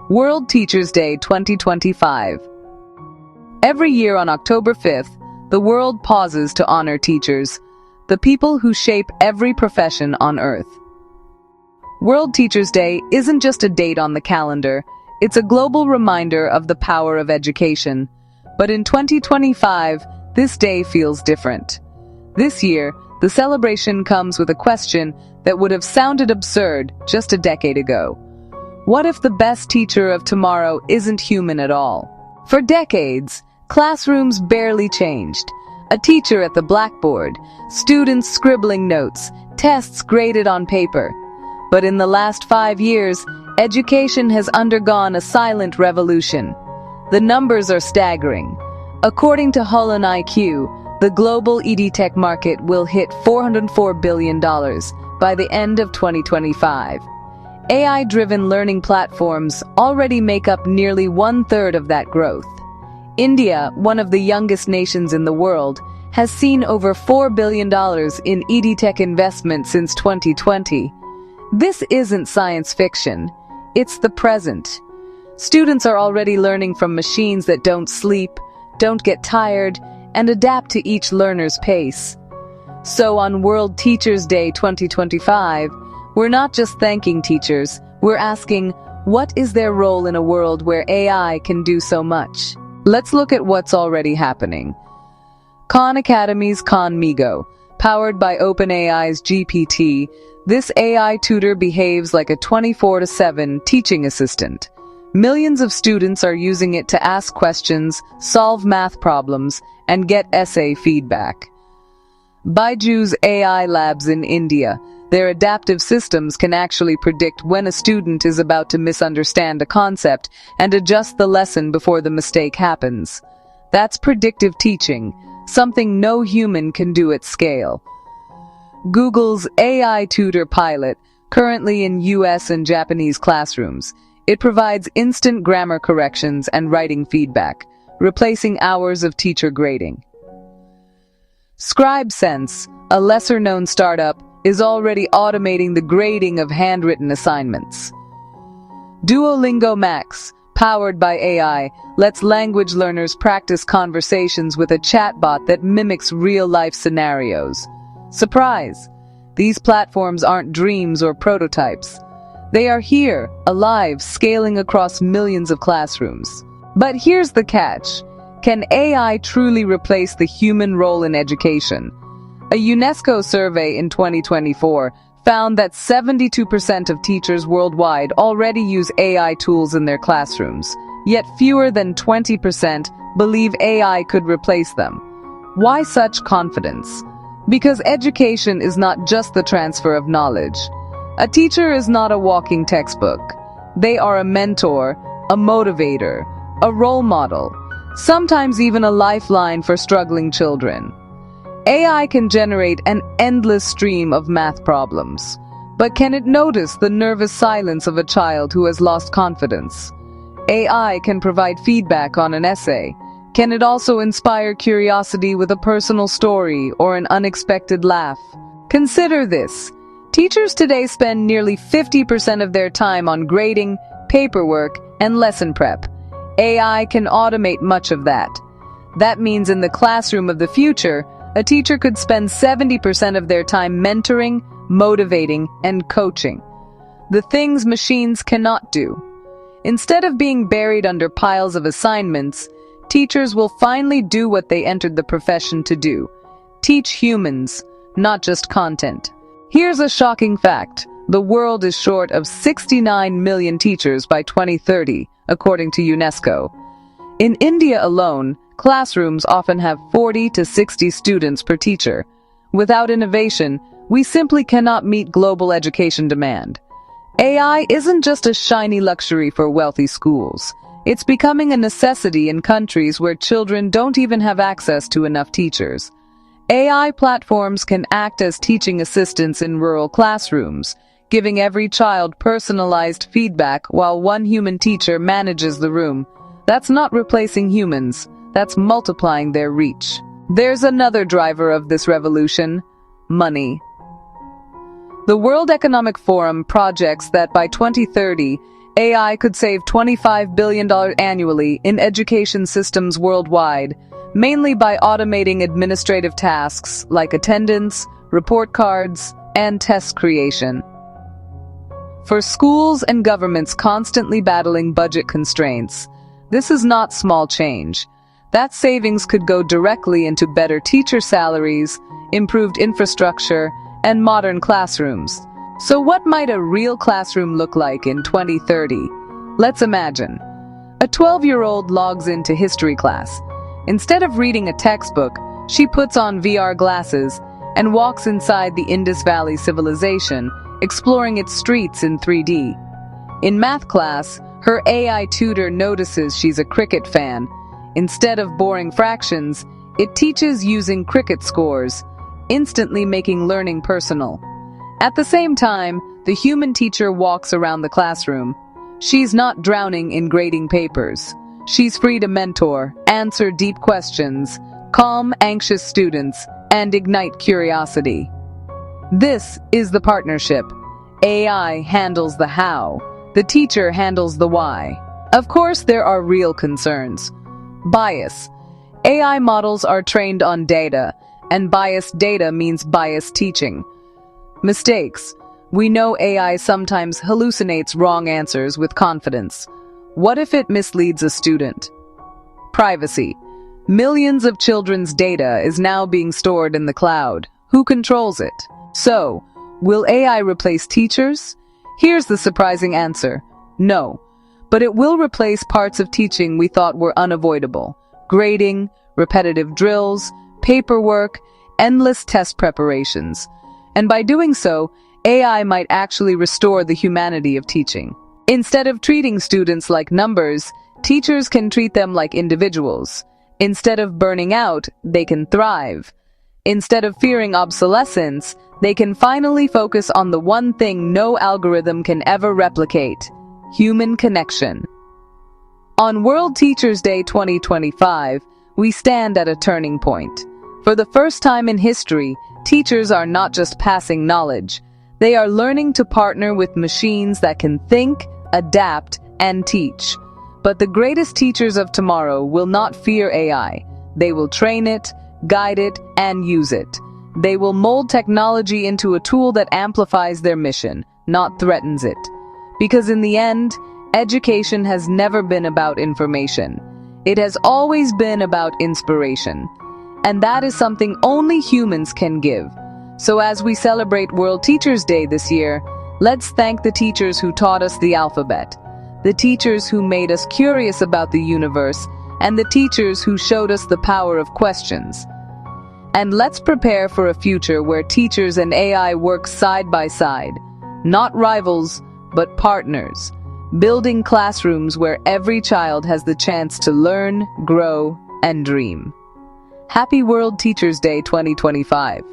World Teachers' Day 2025. Every year on October 5th, the world pauses to honor teachers, the people who shape every profession on Earth. World Teachers' Day isn't just a date on the calendar, it's a global reminder of the power of education. But in 2025, this day feels different. This year, the celebration comes with a question that would have sounded absurd just a decade ago. What if the best teacher of tomorrow isn't human at all? For decades, classrooms barely changed. A teacher at the blackboard, students scribbling notes, tests graded on paper. But in the last 5 years, education has undergone a silent revolution. The numbers are staggering. According to Hull and IQ, the global EdTech market will hit $404 billion by the end of 2025. AI-driven learning platforms already make up nearly 1/3 of that growth. India, one of the youngest nations in the world, has seen over $4 billion in EdTech investment since 2020. This isn't science fiction. It's the present. Students are already learning from machines that don't sleep, don't get tired, and adapt to each learner's pace. So on World Teachers' Day 2025, we're not just thanking teachers, we're asking, what is their role in a world where AI can do so much? Let's look at what's already happening. Khan Academy's Khanmigo, powered by OpenAI's GPT, this AI tutor behaves like a 24/7 teaching assistant. Millions of students are using it to ask questions, solve math problems, and get essay feedback. Byju's AI labs in India, their adaptive systems can actually predict when a student is about to misunderstand a concept and adjust the lesson before the mistake happens. That's predictive teaching, something no human can do at scale. Google's AI Tutor pilot, currently in US and Japanese classrooms, it provides instant grammar corrections and writing feedback, replacing hours of teacher grading. ScribeSense, a lesser-known startup, is already automating the grading of handwritten assignments. Duolingo Max, powered by AI, lets language learners practice conversations with a chatbot that mimics real-life scenarios. Surprise! These platforms aren't dreams or prototypes. They are here, alive, scaling across millions of classrooms. But here's the catch. Can AI truly replace the human role in education? A UNESCO survey in 2024 found that 72% of teachers worldwide already use AI tools in their classrooms, yet fewer than 20% believe AI could replace them. Why such confidence? Because education is not just the transfer of knowledge. A teacher is not a walking textbook. They are a mentor, a motivator, a role model, sometimes even a lifeline for struggling children. AI can generate an endless stream of math problems, but can it notice the nervous silence of a child who has lost confidence? AI can provide feedback on an essay. Can it also inspire curiosity with a personal story or an unexpected laugh? Consider this. Teachers today spend nearly 50% of their time on grading, paperwork, and lesson prep. AI can automate much of that. That means in the classroom of the future, a teacher could spend 70% of their time mentoring, motivating, and coaching. The things machines cannot do. Instead of being buried under piles of assignments, teachers will finally do what they entered the profession to do: teach humans, not just content. Here's a shocking fact. The world is short of 69 million teachers by 2030, according to UNESCO. In India alone, classrooms often have 40 to 60 students per teacher. Without innovation, we simply cannot meet global education demand. AI isn't just a shiny luxury for wealthy schools. It's becoming a necessity in countries where children don't even have access to enough teachers. AI platforms can act as teaching assistants in rural classrooms, giving every child personalized feedback while one human teacher manages the room. That's not replacing humans. That's multiplying their reach. There's another driver of this revolution: money. The World Economic Forum projects that by 2030, AI could save $25 billion annually in education systems worldwide, mainly by automating administrative tasks like attendance, report cards, and test creation. For schools and governments constantly battling budget constraints, this is not small change. That savings could go directly into better teacher salaries, improved infrastructure, and modern classrooms. So what might a real classroom look like in 2030? Let's imagine. A 12-year-old logs into history class. Instead of reading a textbook, she puts on VR glasses and walks inside the Indus Valley civilization, exploring its streets in 3D. In math class, her AI tutor notices she's a cricket fan. Instead of boring fractions, it teaches using cricket scores, instantly making learning personal. At the same time, the human teacher walks around the classroom. She's not drowning in grading papers. She's free to mentor, answer deep questions, calm anxious students, and ignite curiosity. This is the partnership. AI handles the how. The teacher handles the why. Of course, there are real concerns. Bias. AI models are trained on data, and biased data means biased teaching. Mistakes. We know AI sometimes hallucinates wrong answers with confidence. What if it misleads a student? Privacy. Millions of children's data is now being stored in the cloud. Who controls it? So, will AI replace teachers? Here's the surprising answer. No. But it will replace parts of teaching we thought were unavoidable. Grading, repetitive drills, paperwork, endless test preparations. And by doing so, AI might actually restore the humanity of teaching. Instead of treating students like numbers, teachers can treat them like individuals. Instead of burning out, they can thrive. Instead of fearing obsolescence, they can finally focus on the one thing no algorithm can ever replicate: human connection. On World Teachers' Day 2025, we stand at a turning point. For the first time in history, teachers are not just passing knowledge. They are learning to partner with machines that can think, adapt, and teach. But the greatest teachers of tomorrow will not fear AI. They will train it, guide it, and use it. They will mold technology into a tool that amplifies their mission, not threatens it. Because in the end, education has never been about information. It has always been about inspiration. And that is something only humans can give. So as we celebrate World Teachers' Day this year, let's thank the teachers who taught us the alphabet, the teachers who made us curious about the universe, and the teachers who showed us the power of questions. And let's prepare for a future where teachers and AI work side by side, not rivals, but partners, building classrooms where every child has the chance to learn, grow, and dream. Happy World Teachers' Day 2025.